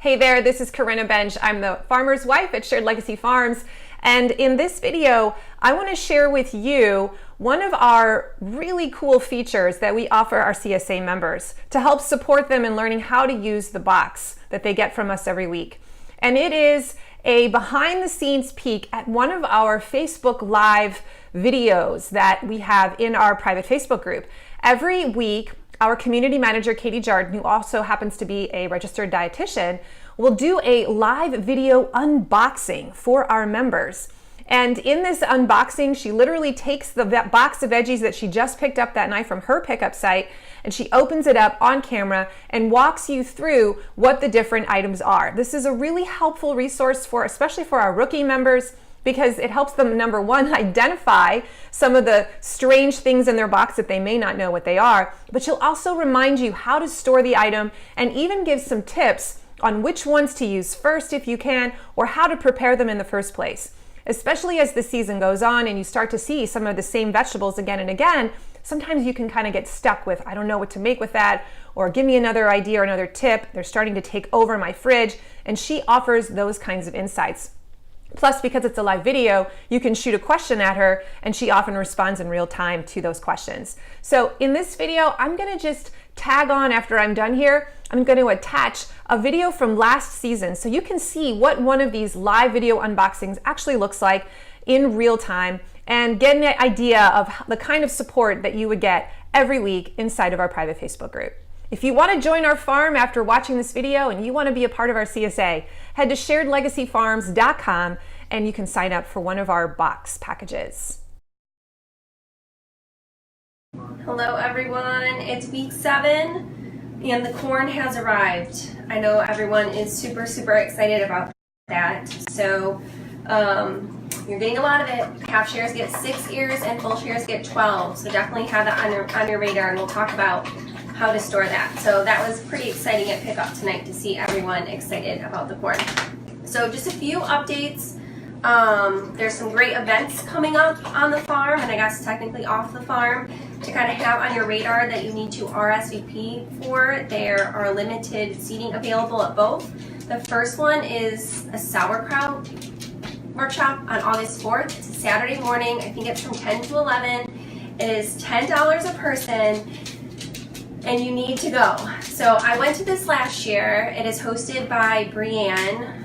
Hey there, this is Corinna Bench. I'm the farmer's wife at Shared Legacy Farms, and in this video, I want to share with you one of our really cool features that we offer our CSA members to help support them in learning how to use the box that they get from us every week. And it is a behind-the-scenes peek at one of our Facebook Live videos that we have in our private Facebook group. Every week, our community manager, Katie Jarden, who also happens to be a registered dietitian, will do a live video unboxing for our members. And in this unboxing, she literally takes the box of veggies that she just picked up that night from her pickup site, and she opens it up on camera and walks you through what the different items are. This is a really helpful resource especially for our rookie members, because it helps them, number one, identify some of the strange things in their box that they may not know what they are, but she'll also remind you how to store the item and even give some tips on which ones to use first if you can, or how to prepare them in the first place. Especially as the season goes on and you start to see some of the same vegetables again and again, sometimes you can kind of get stuck with, I don't know what to make with that, or give me another idea or another tip. They're starting to take over my fridge, and she offers those kinds of insights. Plus, because it's a live video, you can shoot a question at her, and she often responds in real time to those questions. So in this video, I'm gonna just tag on after I'm done here. I'm going to attach a video from last season so you can see what one of these live video unboxings actually looks like in real time and get an idea of the kind of support that you would get every week inside of our private Facebook group. If you want to join our farm after watching this video and you want to be a part of our CSA, head to sharedlegacyfarms.com and you can sign up for one of our box packages. Hello everyone, it's week 7 and the corn has arrived. I know everyone is super excited about that. So you're getting a lot of it. Half shares get 6 ears and full shares get 12. So definitely have that on your radar, and we'll talk about how to store that. So that was pretty exciting at pickup tonight to see everyone excited about the corn. So just a few updates. There's some great events coming up on the farm, and I guess technically off the farm, to kind of have on your radar that you need to RSVP for. There are limited seating available at both. The first one is a Sauerkraut Workshop on August 4th. It's a Saturday morning. I think it's from 10 to 11. It is $10 a person, and you need to go. So I went to this last year. It is hosted by Brianne,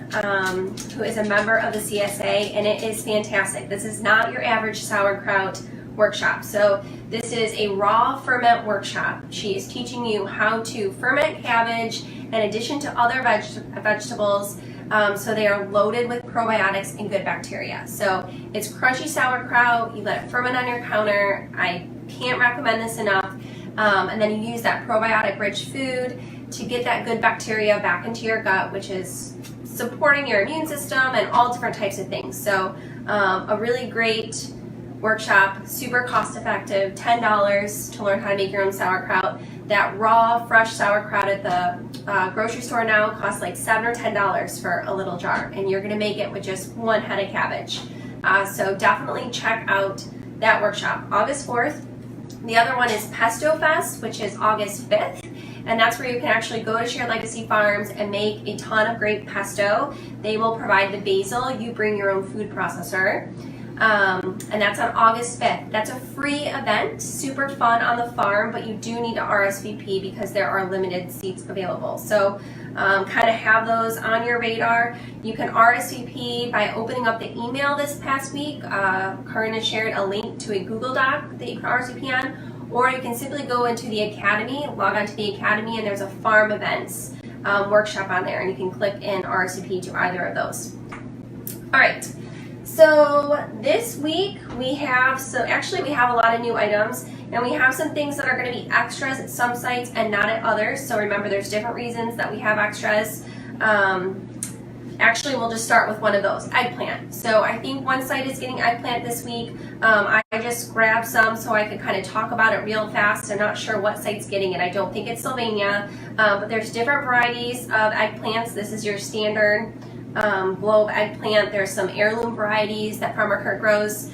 who is a member of the CSA, and it is fantastic. This is not your average sauerkraut workshop. So this is a raw ferment workshop. She is teaching you how to ferment cabbage in addition to other vegetables, so they are loaded with probiotics and good bacteria. So it's crunchy sauerkraut. You let it ferment on your counter. I can't recommend this enough. And then you use that probiotic-rich food to get that good bacteria back into your gut, which is supporting your immune system and all different types of things. So a really great workshop, super cost effective, $10 to learn how to make your own sauerkraut. That raw, fresh sauerkraut at the grocery store now costs like $7 or $10 for a little jar, and you're gonna make it with just one head of cabbage. So definitely check out that workshop, August 4th. The other one is Pesto Fest, which is August 5th. And that's where you can actually go to Shared Legacy Farms and make a ton of great pesto. They will provide the basil. You bring your own food processor. And that's on August 5th. That's a free event, super fun on the farm, but you do need to RSVP because there are limited seats available. So kind of have those on your radar. You can RSVP by opening up the email this past week. Corinna shared a link to a Google Doc that you can RSVP on. Or you can simply go into the Academy, log on to the Academy, and there's a farm events workshop on there, and you can click in RSVP to either of those. All right, so this week we have a lot of new items, and we have some things that are going to be extras at some sites and not at others. So remember, there's different reasons that we have extras. Actually, we'll just start with one of those, eggplant. So I think one site is getting eggplant this week. I just grabbed some so I could kind of talk about it real fast. I'm not sure what site's getting it. I don't think it's Sylvania, but there's different varieties of eggplants. This is your standard globe eggplant. There's some heirloom varieties that Farmer Kurt grows.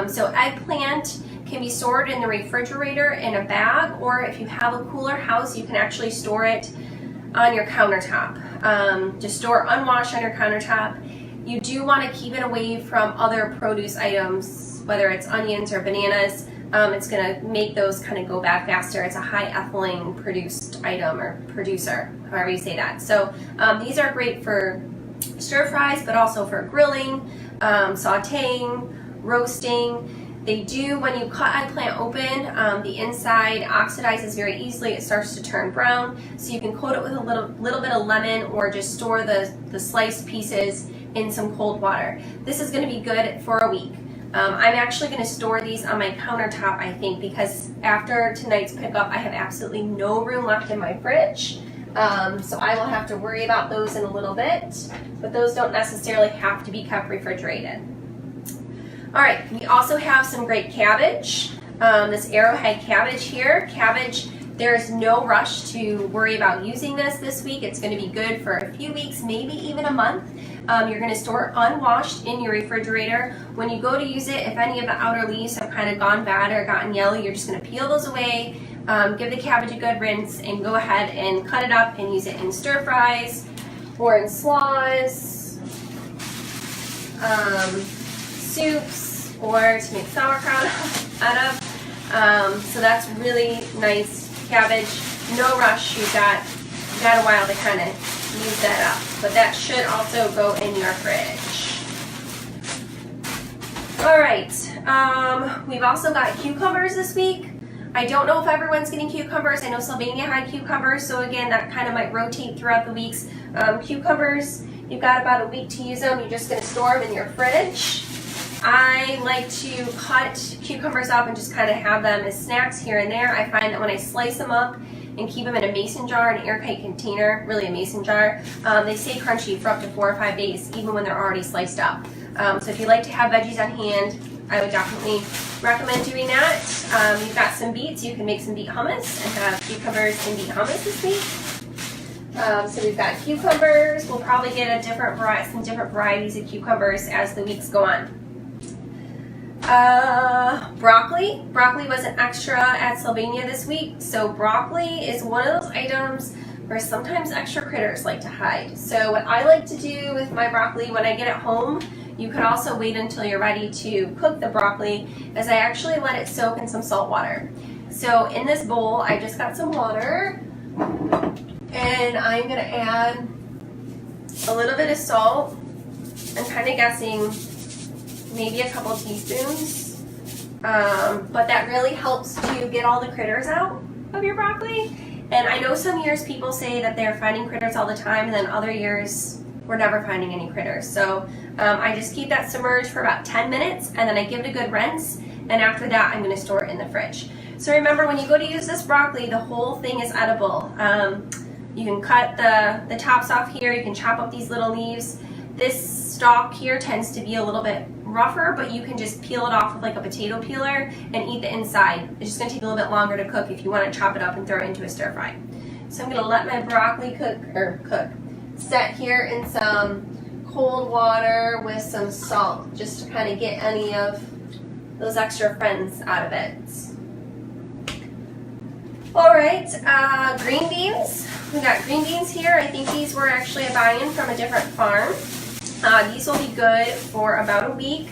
So eggplant can be stored in the refrigerator in a bag, or if you have a cooler house, you can actually store it on your countertop. Just store unwashed on your countertop. You do want to keep it away from other produce items, whether it's onions or bananas. It's going to make those kind of go bad faster. It's a high ethylene produced item, or producer, however you say that. So these are great for stir fries, but also for grilling, sauteing, roasting. They do, when you cut eggplant open, the inside oxidizes very easily. It starts to turn brown. So you can coat it with a little bit of lemon, or just store the sliced pieces in some cold water. This is going to be good for a week. I'm actually going to store these on my countertop, I think, because after tonight's pickup, I have absolutely no room left in my fridge. So I will have to worry about those in a little bit, but those don't necessarily have to be kept refrigerated. All right, we also have some great cabbage. This arrowhead cabbage here. Cabbage, there's no rush to worry about using this week. It's going to be good for a few weeks, maybe even a month. You're going to store it unwashed in your refrigerator. When you go to use it, if any of the outer leaves have kind of gone bad or gotten yellow, you're just going to peel those away, give the cabbage a good rinse, and go ahead and cut it up and use it in stir fries or in slaws, soups, or to make sauerkraut out of. So that's really nice cabbage. No rush. You've got a while to kind of use that up, but that should also go in your fridge. All right, we've also got cucumbers this week. I don't know if everyone's getting cucumbers. I know Sylvania had cucumbers, so again, that kind of might rotate throughout the weeks. Cucumbers, you've got about a week to use them. You're just going to store them in your fridge. I like to cut cucumbers up and just kind of have them as snacks here and there. I find that when I slice them up and keep them in a mason jar, an airtight container, really a mason jar, they stay crunchy for up to 4 or 5 days, even when they're already sliced up. So if you like to have veggies on hand, I would definitely recommend doing that. You've got some beets. You can make some beet hummus and have cucumbers and beet hummus this week. So we've got cucumbers. We'll probably get some different varieties of cucumbers as the weeks go on. Broccoli. Broccoli was an extra at Sylvania this week. So broccoli is one of those items where sometimes extra critters like to hide. So what I like to do with my broccoli when I get it home, you could also wait until you're ready to cook the broccoli, as I actually let it soak in some salt water. So in this bowl, I just got some water, and I'm gonna add a little bit of salt. I'm kind of guessing maybe a couple teaspoons, but that really helps to get all the critters out of your broccoli. And I know some years people say that they're finding critters all the time, and then other years we're never finding any critters. So I just keep that submerged for about 10 minutes, and then I give it a good rinse, and after that I'm going to store it in the fridge. So remember, when you go to use this broccoli, the whole thing is edible. You can cut the tops off here, you can chop up these little leaves. This stalk here tends to be a little bit rougher, but you can just peel it off with like a potato peeler and eat the inside. It's just going to take a little bit longer to cook if you want to chop it up and throw it into a stir fry. So I'm going to let my broccoli set here in some cold water with some salt, just to kind of get any of those extra friends out of it. All right, green beans. We got green beans here. I think these were actually a buy-in from a different farm. These will be good for about a week.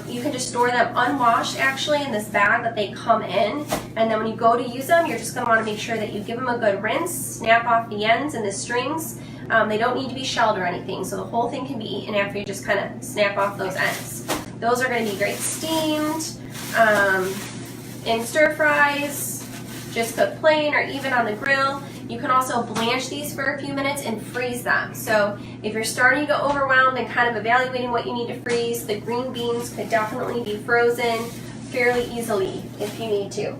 You can just store them unwashed actually in this bag that they come in, and then when you go to use them, you're just going to want to make sure that you give them a good rinse, snap off the ends and the strings. They don't need to be shelled or anything, so the whole thing can be eaten after you just kind of snap off those ends. Those are going to be great steamed, in stir fries, just cooked plain, or even on the grill. You can also blanch these for a few minutes and freeze them. So if you're starting to get overwhelmed and kind of evaluating what you need to freeze, the green beans could definitely be frozen fairly easily if you need to.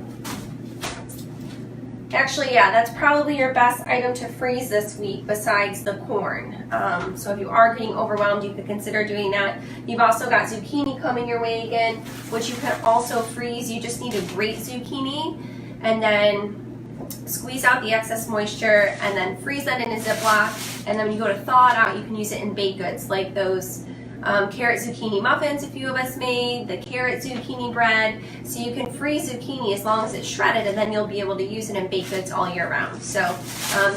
Actually, yeah, that's probably your best item to freeze this week besides the corn. So if you are getting overwhelmed, you could consider doing that. You've also got zucchini coming your way again, which you can also freeze. You just need a great zucchini, and then squeeze out the excess moisture and then freeze that in a Ziploc. And then when you go to thaw it out, you can use it in baked goods like those carrot zucchini muffins a few of us made, the carrot zucchini bread. So you can freeze zucchini as long as it's shredded, and then you'll be able to use it in baked goods all year round. So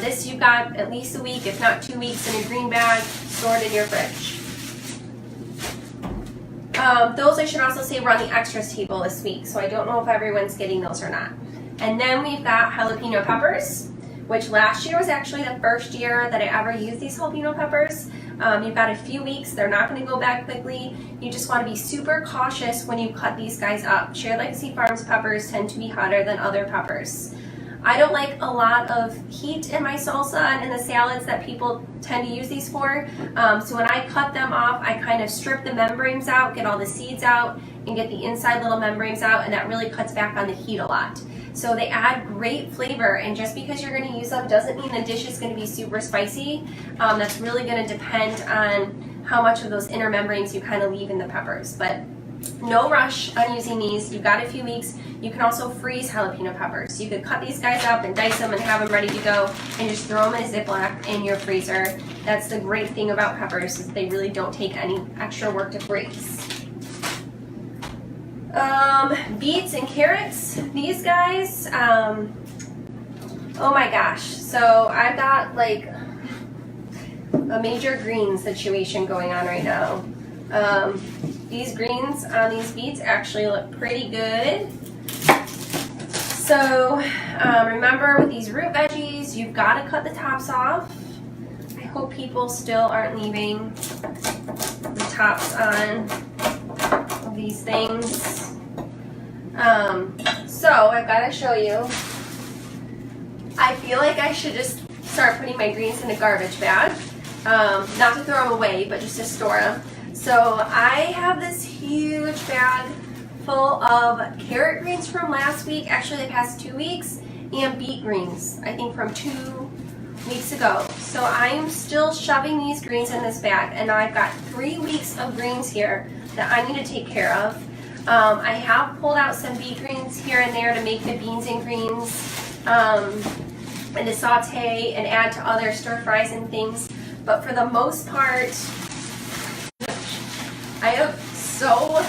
this you've got at least a week, if not 2 weeks, in a green bag, stored in your fridge. Those I should also say were on the extras table this week, so I don't know if everyone's getting those or not. And then we've got jalapeno peppers, which last year was actually the first year that I ever used these jalapeno peppers. You've got a few weeks, they're not going to go bad quickly. You just want to be super cautious when you cut these guys up. Shared Legacy Farms peppers tend to be hotter than other peppers. I don't like a lot of heat in my salsa and in the salads that people tend to use these for. So when I cut them off, I kind of strip the membranes out, get all the seeds out, and get the inside little membranes out, and that really cuts back on the heat a lot. So they add great flavor, and just because you're going to use them doesn't mean the dish is going to be super spicy. That's really going to depend on how much of those inner membranes you kind of leave in the peppers. But no rush on using these. You've got a few weeks. You can also freeze jalapeno peppers. You could cut these guys up and dice them and have them ready to go and just throw them in a Ziploc in your freezer. That's the great thing about peppers, is they really don't take any extra work to freeze. Beets and carrots, these guys, oh my gosh. So I've got like a major green situation going on right now. These greens on these beets actually look pretty good. So remember, with these root veggies, you've got to cut the tops off. I hope people still aren't leaving the tops on these things. So I've got to show you. I feel like I should just start putting my greens in a garbage bag. Not to throw them away, but just to store them. So I have this huge bag full of carrot greens from last week, actually the past 2 weeks, and beet greens, I think from 2 weeks ago. So I am still shoving these greens in this bag, and now I've got 3 weeks of greens here that I need to take care of. I have pulled out some beet greens here and there to make the beans and greens, and to saute and add to other stir fries and things. But for the most part, I have so,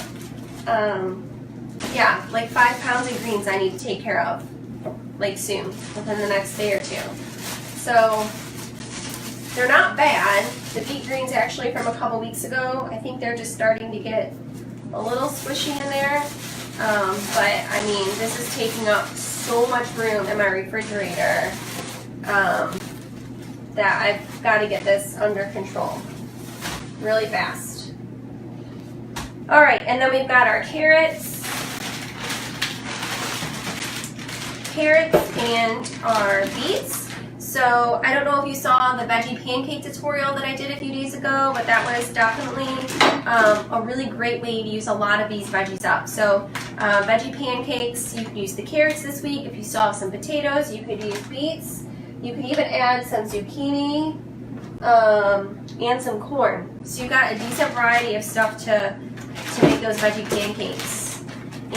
yeah, like 5 pounds of greens I need to take care of, like soon, within the next day or 2. So they're not bad. The beet greens actually from a couple weeks ago, I think they're just starting to get a little squishy in there. But I mean, this is taking up so much room in my refrigerator that I've got to get this under control really fast. All right, and then we've got our carrots and our beets. So I don't know if you saw the veggie pancake tutorial that I did a few days ago, but that was definitely a really great way to use a lot of these veggies up. So veggie pancakes, you could use the carrots this week. If you still have some potatoes, you could use beets. You could even add some zucchini and some corn. So you've got a decent variety of stuff to make those veggie pancakes.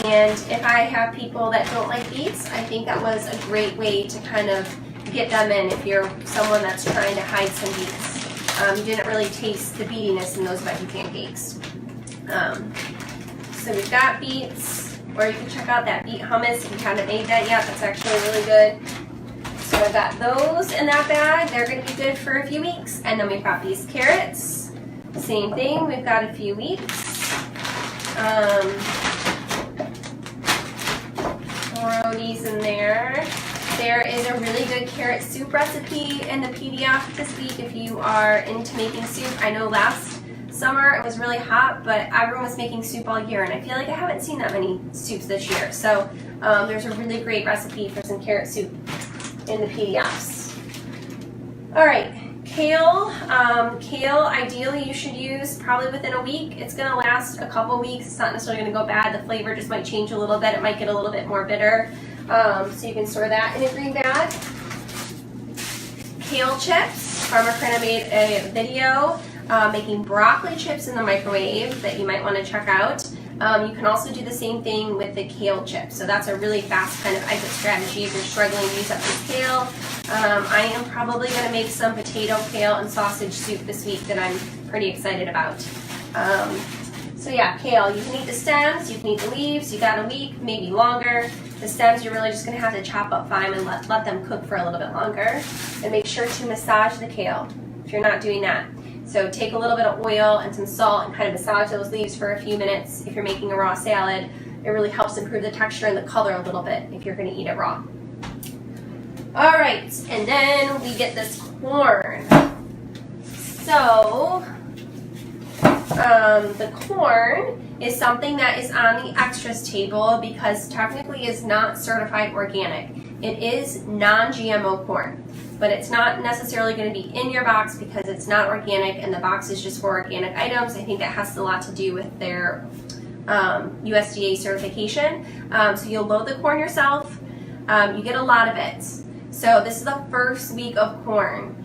And if I have people that don't like beets, I think that was a great way to kind of get them in if you're someone that's trying to hide some beets. You didn't really taste the beetiness in those veggie pancakes. So we've got beets, or you can check out that beet hummus if you haven't made that yet. That's actually really good. So I've got those in that bag. They're going to be good for a few weeks. And then we've got these carrots. Same thing. We've got a few weeks. Throw these in there. There is a really good carrot soup recipe in the PDF this week if you are into making soup. I know last summer it was really hot, but everyone was making soup all year, and I feel like I haven't seen that many soups this year. So there's a really great recipe for some carrot soup in the PDFs. All right, kale. Kale, ideally you should use probably within a week. It's gonna last a couple weeks. It's not necessarily gonna go bad. The flavor just might change a little bit. It might get a little bit more bitter. So you can store that in a green bag. Kale chips. Farmer Krina made a video making broccoli chips in the microwave that you might want to check out. You can also do the same thing with the kale chips. So that's a really fast kind of exit strategy if you're struggling to use up this kale. I am probably going to make some potato, kale, and sausage soup this week that I'm pretty excited about. So yeah, kale, you can eat the stems, you can eat the leaves. You got a week, maybe longer. The stems, you're really just gonna have to chop up fine and let them cook for a little bit longer. And make sure to massage the kale if you're not doing that. So take a little bit of oil and some salt and kind of massage those leaves for a few minutes. If you're making a raw salad, it really helps improve the texture and the color a little bit if you're gonna eat it raw. All right, and then we get this corn. So, the corn is something that is on the extras table because technically it's not certified organic. It is non-GMO corn, but it's not necessarily going to be in your box because it's not organic and the box is just for organic items. I think that has a lot to do with their USDA certification. So you'll load the corn yourself. You get a lot of it. So this is the first week of corn.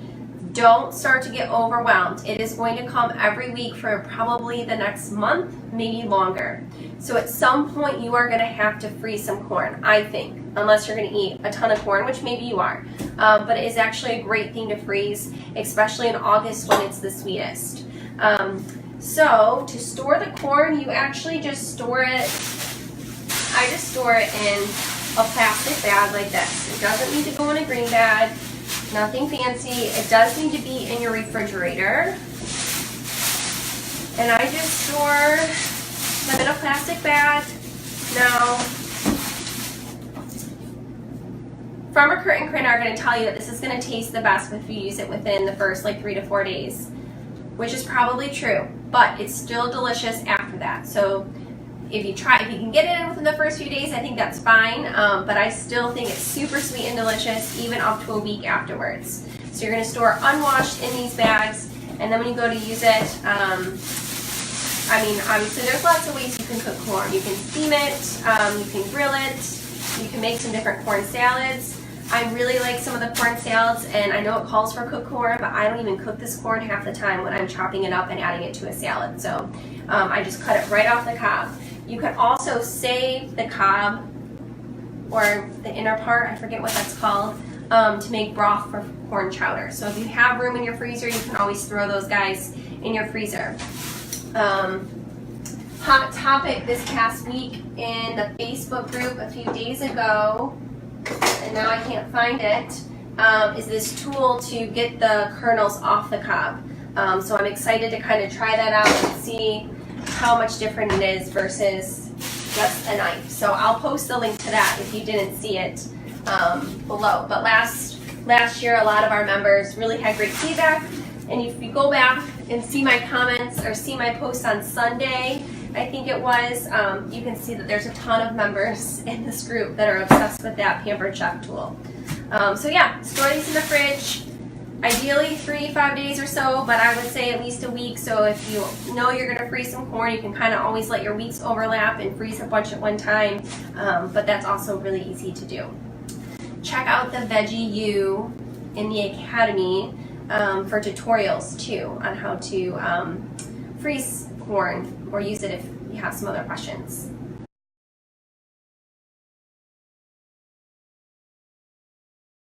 Don't start to get overwhelmed. It is going to come every week for probably the next month, maybe longer. So at some point you are going to have to freeze some corn, I think, unless you're going to eat a ton of corn, which maybe you are. But it is actually a great thing to freeze, especially in August when it's the sweetest. So to store the corn, you actually just store it, I just store it in a plastic bag like this. It doesn't need to go in a green bag. Nothing fancy. It does need to be in your refrigerator. And I just store them in a plastic bag. Now, Farmer Kurt and Corinna are going to tell you that this is going to taste the best if you use it within the first like 3 to 4 days, which is probably true, but it's still delicious after that. So if you can get it in within the first few days, I think that's fine, but I still think it's super sweet and delicious even up to a week afterwards. So you're going to store unwashed in these bags, and then when you go to use it, I mean, obviously there's lots of ways you can cook corn. You can steam it, you can grill it, you can make some different corn salads. I really like some of the corn salads, and I know it calls for cooked corn, but I don't even cook this corn half the time when I'm chopping it up and adding it to a salad. So I just cut it right off the cob. You can also save the cob or the inner part, I forget what that's called, to make broth for corn chowder. So if you have room in your freezer, you can always throw those guys in your freezer. Hot topic this past week in the Facebook group a few days ago, and now I can't find it, is this tool to get the kernels off the cob. So I'm excited to kind of try that out and see how much different it is versus just a knife. So I'll post the link to that if you didn't see it below. But last year, a lot of our members really had great feedback. And if you go back and see my comments or see my post on Sunday, I think it was, you can see that there's a ton of members in this group that are obsessed with that Pampered Chef tool. So yeah, store these in the fridge. Ideally 3-5 days or so, but I would say at least a week. So if you know you're going to freeze some corn, you can kind of always let your weeks overlap and freeze a bunch at one time. But that's also really easy to do. Check out the Veggie U in the Academy for tutorials too on how to freeze corn or use it if you have some other questions.